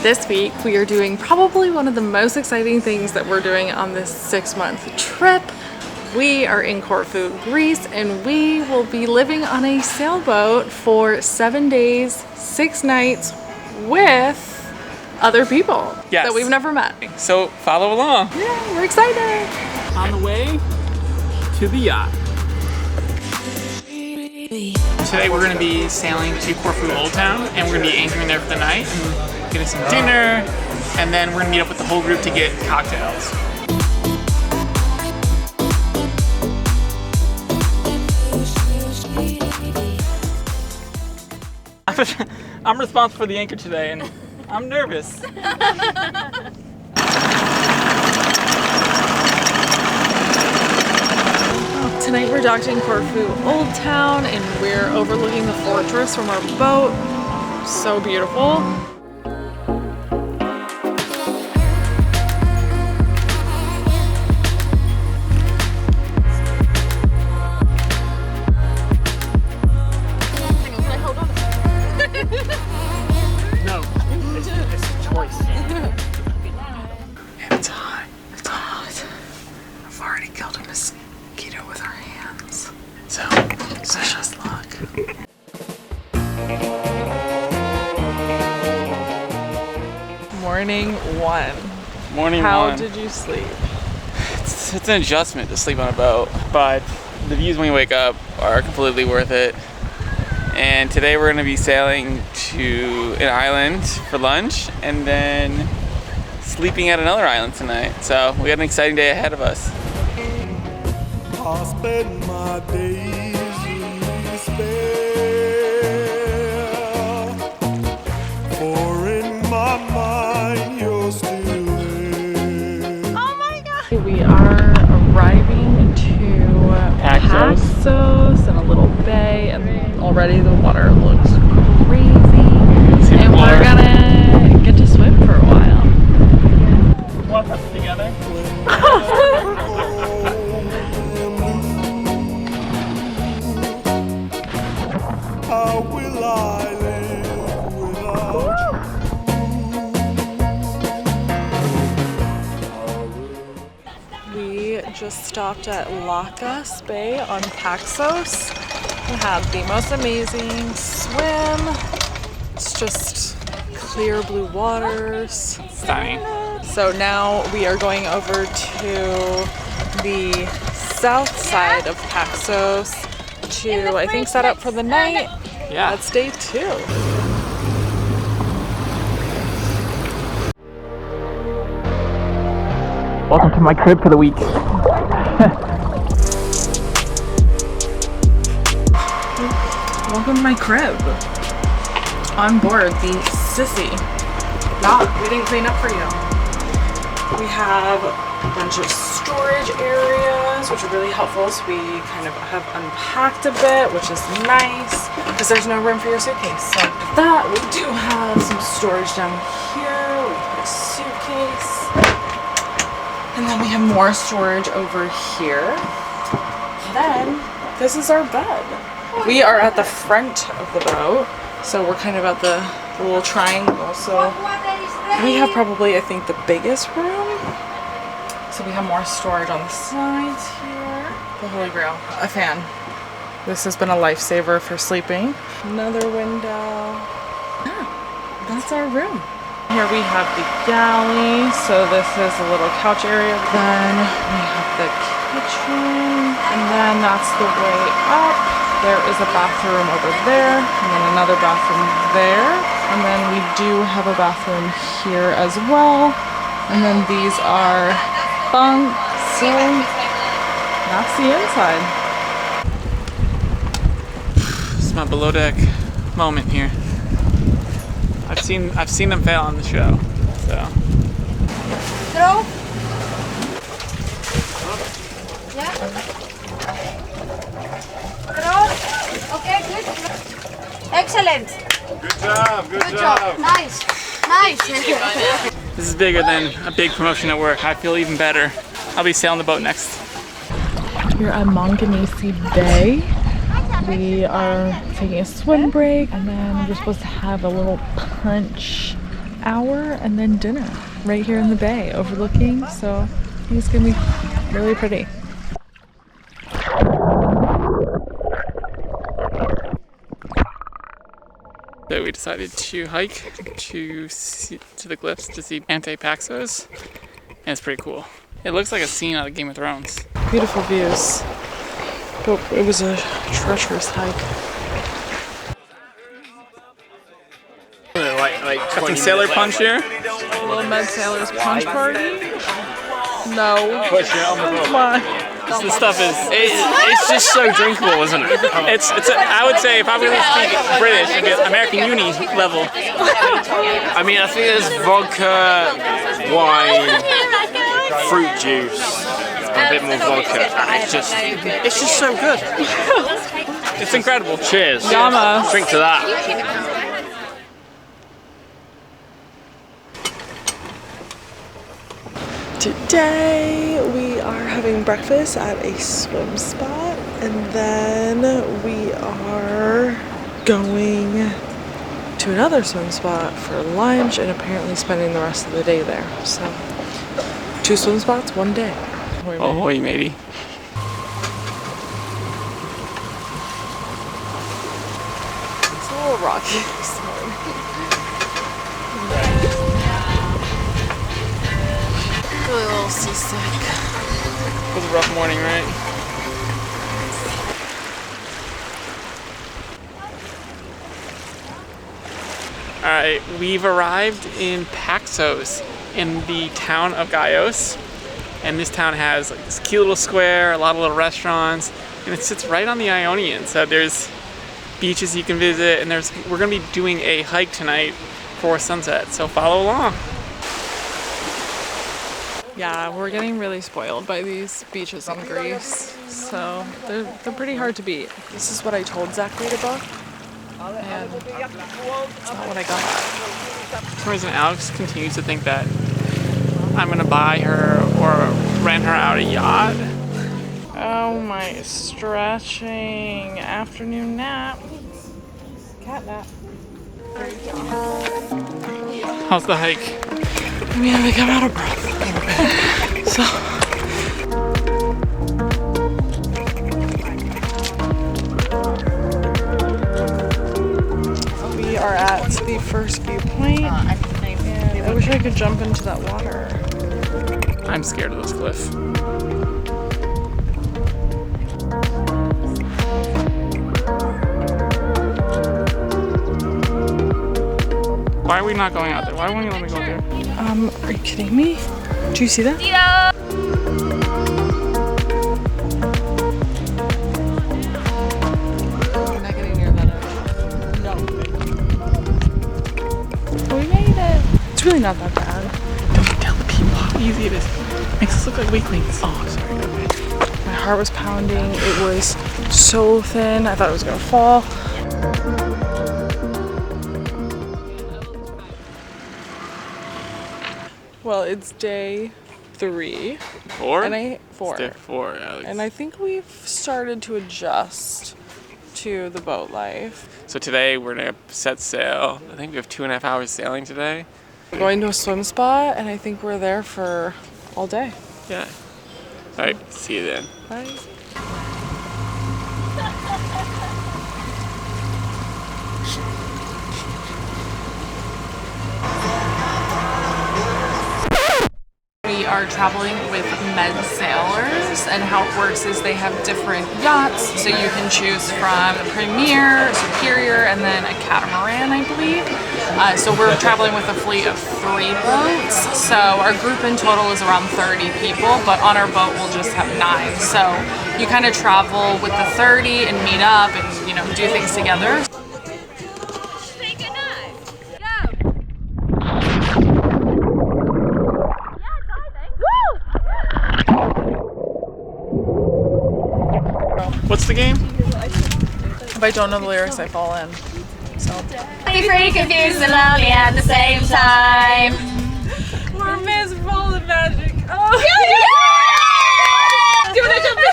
This week we are doing probably one of the most exciting things that we're doing on this 6-month trip. We are in Corfu, Greece, and we will be living on a sailboat for 7 days, 6 nights with other people that we've never met. So follow along. Yeah, we're excited. On the way to the yacht. Today we're going to be sailing to Corfu Old Town, and we're going to be anchoring there for the night and getting some dinner, and then we're going to meet up with the whole group to get cocktails. I'm responsible for the anchor today, and I'm nervous. Tonight we're docked in Corfu Old Town, and we're overlooking the fortress from our boat. So beautiful. No, it's a choice. And it's hot. It's hot. I've already killed a mosquito with our hands. So, wish us luck. Morning one. Morning How one. did you sleep? It's an adjustment to sleep on a boat, but the views when you wake up are completely worth it. And today we're going to be sailing to an island for lunch and then sleeping at another island tonight. So we got an exciting day ahead of us. I spend my days in despair, for in my mind you're still there. Oh my god! We are arriving to Paxos in a little bay, and already the water looks crazy. And we're gonna get to swim for a while. Want us together? How will I live without you? We just stopped at Lacas Bay on Paxos. We had the most amazing swim. It's just clear blue waters. Stunning. So now we are going over to the south side of Paxos to, I think, set up for the night. Yeah. That's day 2. Welcome to my crib for the week. Welcome to my crib. On board the Sissi yacht. We didn't clean up for you. We have a bunch of storage areas, which are really helpful. So we kind of have unpacked a bit, which is nice because there's no room for your suitcase. So with that, we do have some storage down here. We put a suitcase. And then we have more storage over here. Then this is our bed. We are at the front of the boat, so we're kind of at the little triangle. So we have probably, I think, the biggest room. So we have more storage on the sides here. The Holy Grail. A fan. This has been a lifesaver for sleeping. Another window. Yeah, that's our room. Here we have the galley. So this is a little couch area. Then we have the kitchen. And then that's the way up. There is a bathroom over there. And then another bathroom there. And then we do have a bathroom here as well. And then these are bunks. So that's the inside. This is my below deck moment here. I've seen them fail on the show. So. Throw. Yeah. Throw. Okay, good. Excellent. Good job, good job. Nice. Nice. This is bigger than a big promotion at work. I feel even better. I'll be sailing the boat next. We're at Manganese Bay. We are taking a swim break, and then we're supposed to have a little punch hour and then dinner right here in the bay overlooking, so I think it's gonna be really pretty. So we decided to hike to the cliffs to see Antipaxos, and it's pretty cool. It looks like a scene out of Game of Thrones. Beautiful views, but it was a treacherous hike. Got some sailor punch here. A little MedSailors punch party? No. Come on. This stuff is, It's just so drinkable, isn't it? I would say if I were to speak British, it'd be American Uni level. I mean, I think there's vodka, wine, fruit juice, and a bit more vodka, and it's just so good. It's incredible. Cheers. Yama. Drink to that. Today we are having breakfast at a swim spot, and then we are going to another swim spot for lunch and apparently spending the rest of the day there. So 2 swim spots, 1 day. Ahoy, matey. It's a little rocky this morning. Really a little seasick. It was a rough morning, right? Alright, we've arrived in Paxos in the town of Gaios. And this town has like this cute little square, a lot of little restaurants, and it sits right on the Ionian. So there's beaches you can visit, and we're gonna be doing a hike tonight for sunset. So follow along. Yeah, we're getting really spoiled by these beaches in Greece, so they're pretty hard to beat. This is what I told Zachary to book, and it's not what I got. For some reason, Alex continues to think that I'm gonna buy her or rent her out a yacht. Oh my stretching afternoon nap. Cat nap. How's the hike? I mean, I think I'm out of breath a little bit. So. We are at the first viewpoint, and I wish I could jump into that water. I'm scared of this cliff. Why are we not going out there? Why won't you let me go there? Are you kidding me? Do you see that? Yeah. We're not getting near that edge. No. We made it. It's really not that bad. Don't tell the people how easy it is. Makes us look like weaklings. Oh, sorry. Okay. My heart was pounding. It was so thin. I thought it was gonna fall. Well, it's day 3. 4? And 4. It's day 4, Alex. And I think we've started to adjust to the boat life. So today we're gonna set sail. I think we have 2.5 hours sailing today. We're going to a swim spot, and I think we're there for all day. Yeah. All right. See you then. Bye. We are traveling with MedSailors, and how it works is they have different yachts, so you can choose from a Premier, Superior, and then a Catamaran, I believe. So we're traveling with a fleet of 3 boats, so our group in total is around 30 people, but on our boat we'll just have 9. So you kind of travel with the 30 and meet up and, you know, do things together. What's the game? If I don't know the lyrics, I fall in. So. Be free, confused, and lonely at the same time. We're miserable and magic. Oh. Do you want to jump in?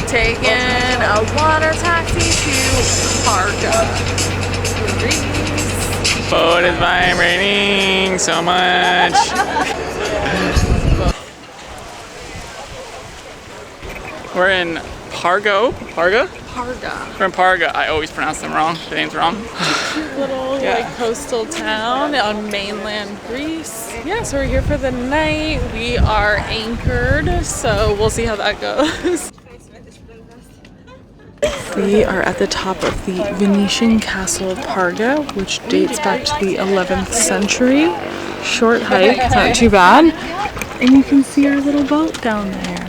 Taking a water taxi to Park of Greece. is vibrating so much. We're in Parga? Parga. We're in Parga. I always pronounce them wrong. The name's wrong. Little like coastal town on mainland Greece. Yeah, so we're here for the night. We are anchored, so we'll see how that goes. We are at the top of the Venetian castle of Parga, which dates back to the 11th century. Short hike, it's not too bad. And you can see our little boat down there.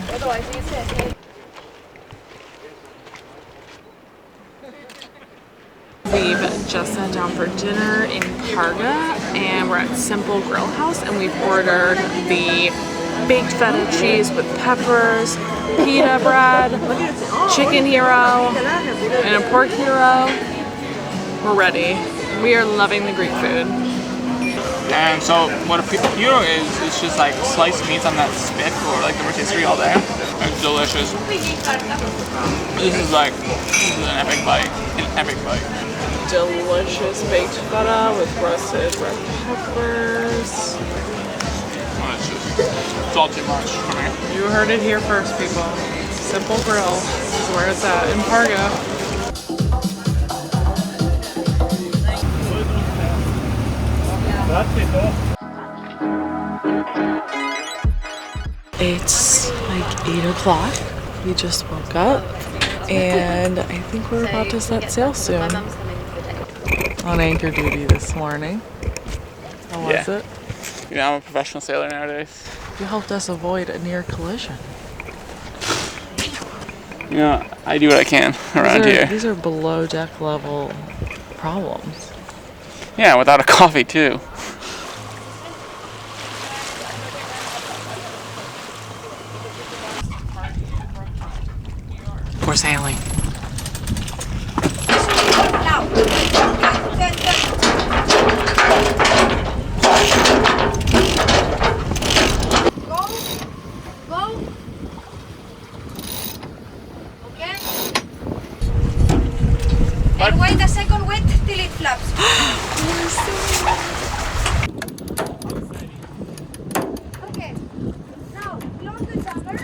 We've just sat down for dinner in Parga, and we're at Simple Grill House, and we've ordered the baked feta cheese with peppers, pita bread, chicken hero, and a pork hero. We're ready. We are loving the Greek food. And so what a hero is, it's just like sliced meats on that spit or like the rotisserie all day. It's delicious. This is an epic bite. An epic bite. Delicious baked feta with roasted red peppers. It's all too much for me. You heard it here first, people. Simple Grill is where it's at in Parga. It's like 8 o'clock. We just woke up and I think we're about to set sail soon. On anchor duty this morning. How was it? You know, I'm a professional sailor nowadays. You helped us avoid a near collision. You know, I do what I can around here. These are below deck level problems. Yeah, without a coffee too. We're sailing. And wait a second, wait till it flaps. Okay. Now, close the jammer.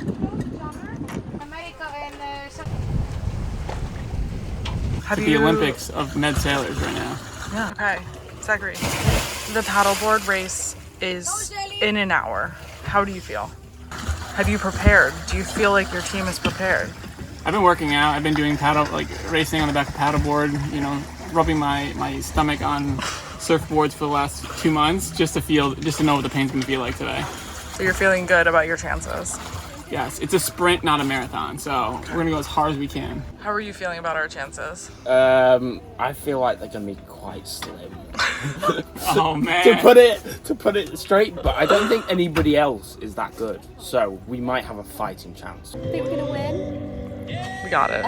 America and The Olympics of MedSailors right now. Yeah. Okay. Zachary, the paddleboard race is in an hour. How do you feel? Have you prepared? Do you feel like your team is prepared? I've been working out. I've been doing racing on the back of paddleboard, you know, rubbing my stomach on surfboards for the last 2 months just to know what the pain's gonna feel like today. So you're feeling good about your chances? Yes, it's a sprint, not a marathon, so we're gonna go as hard as we can. How are you feeling about our chances? I feel like they're gonna be quite slim. Oh man. to put it straight, but I don't think anybody else is that good. So we might have a fighting chance. I think we're gonna win. We got it.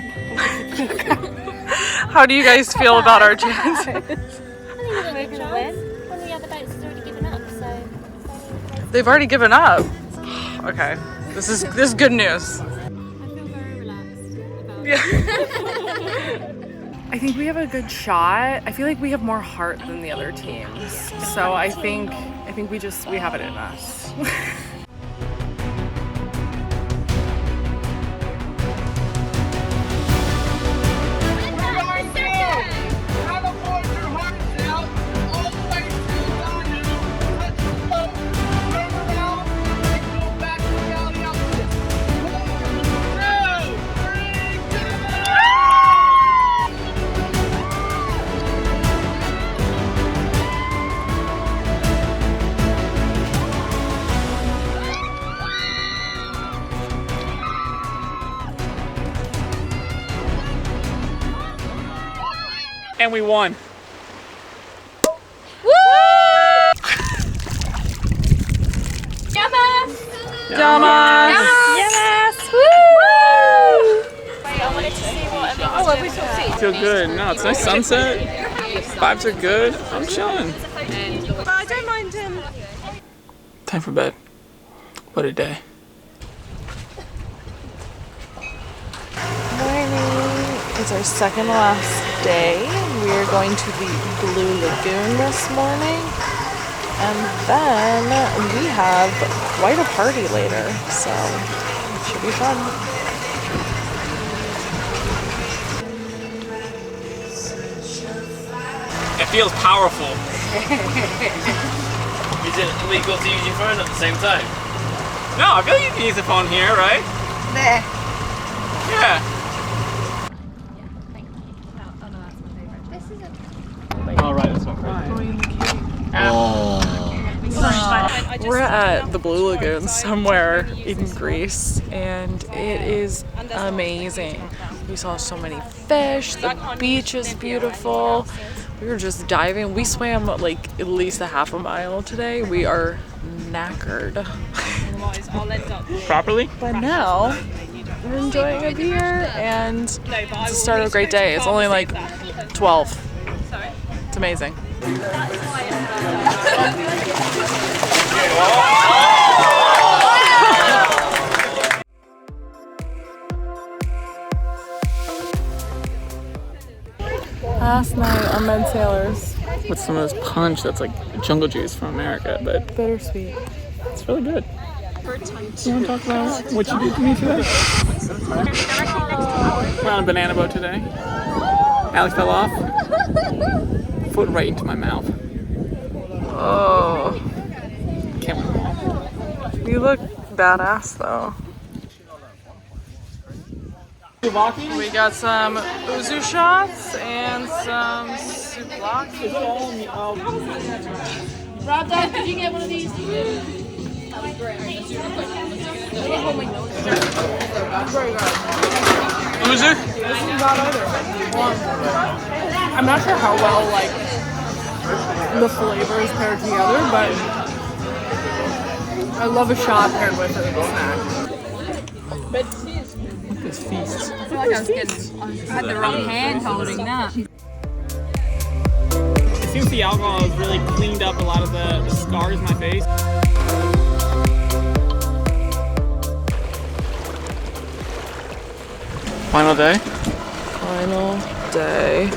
How do you guys feel about our chances? I think we're gonna win. One of the other boats has already given up, so. They've already given up. Okay, this is good news. I feel very relaxed about Yeah. I think we have a good shot. I feel like we have more heart than the other teams. So I think we have it in us. And we won. Woo! Yamas! Yamas! Yamas! Woo! I wanted to see what everyone was doing. Feel good. No, it's a nice sunset. Vibes are good. I'm chilling. But I don't mind him. Time for bed. What a day. Morning. It's our second to last day. we're going to the Blue Lagoon this morning. And then we have quite a party later, so it should be fun. It feels powerful. Is it illegal to use your phone at the same time? No, I feel like you can use the phone here, right? There. Yeah. Oh, right, that's not right. We're at the Blue Lagoon somewhere in Greece, and it is amazing. We saw so many fish, the beach is beautiful. We were just diving. We swam like at least a half a mile today. We are knackered. Properly? But now we're enjoying a beer, and it's the start of a great day. It's only like 12. It's amazing. Last night on MedSailors. With some of this punch that's like jungle juice from America, but Bittersweet. it's really good. You want to talk about what you did to me today? We're on a banana boat today. Alex fell off. Foot right into my mouth. Oh, Can't win them all. you look badass though. We got some uzu shots and some souvlaki. Rob, Dad, could you get one of these? Uzu? This isn't bad either. I'm not sure how well like the flavors paired together, but I love a shot paired with a snack. This feast. I feel like I had the wrong hand holding that. It seems the alcohol has really cleaned up a lot of the scars in my face. Final day? Final day.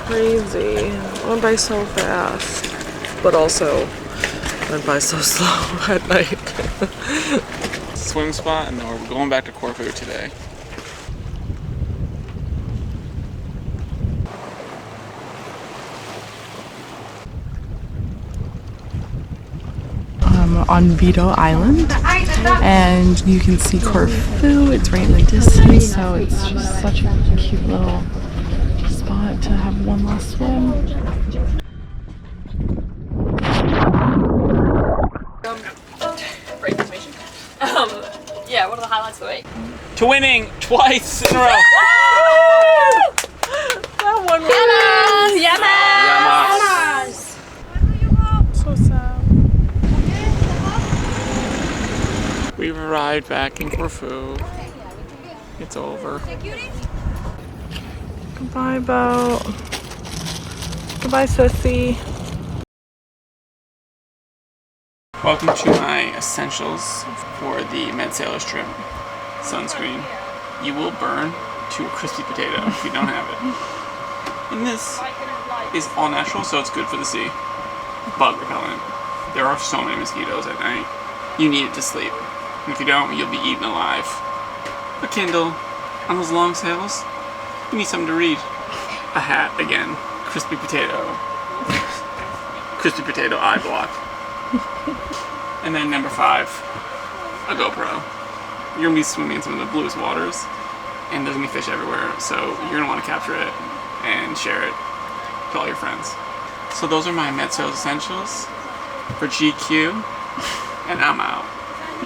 Crazy. Went by so fast, but also went by so slow at night. Swim spot, and then we're going back to Corfu today. On Vito Island, and you can see Corfu. It's right in the distance, so it's just such a cute little spot to have one last swim. Great information. Yeah, what are the highlights of the week? To winning twice in a row. That one was so sad. We've arrived back in Corfu. It's over. Goodbye, boat. Goodbye, Sissi. Welcome to my essentials for the MedSailor trip. Sunscreen. You will burn to a crispy potato if you don't have it. And this is all natural, so it's good for the sea. Bug repellent. There are so many mosquitoes at night. You need it to sleep. And if you don't, you'll be eaten alive. A Kindle. On those long sails, you need something to read. A hat, again. Crispy potato. Crispy potato eye block. And then number 5, a GoPro. You're gonna be swimming in some of the bluest waters, and there's gonna be fish everywhere, so you're gonna want to capture it and share it to all your friends. So those are my MedSailor essentials for GQ, and I'm out.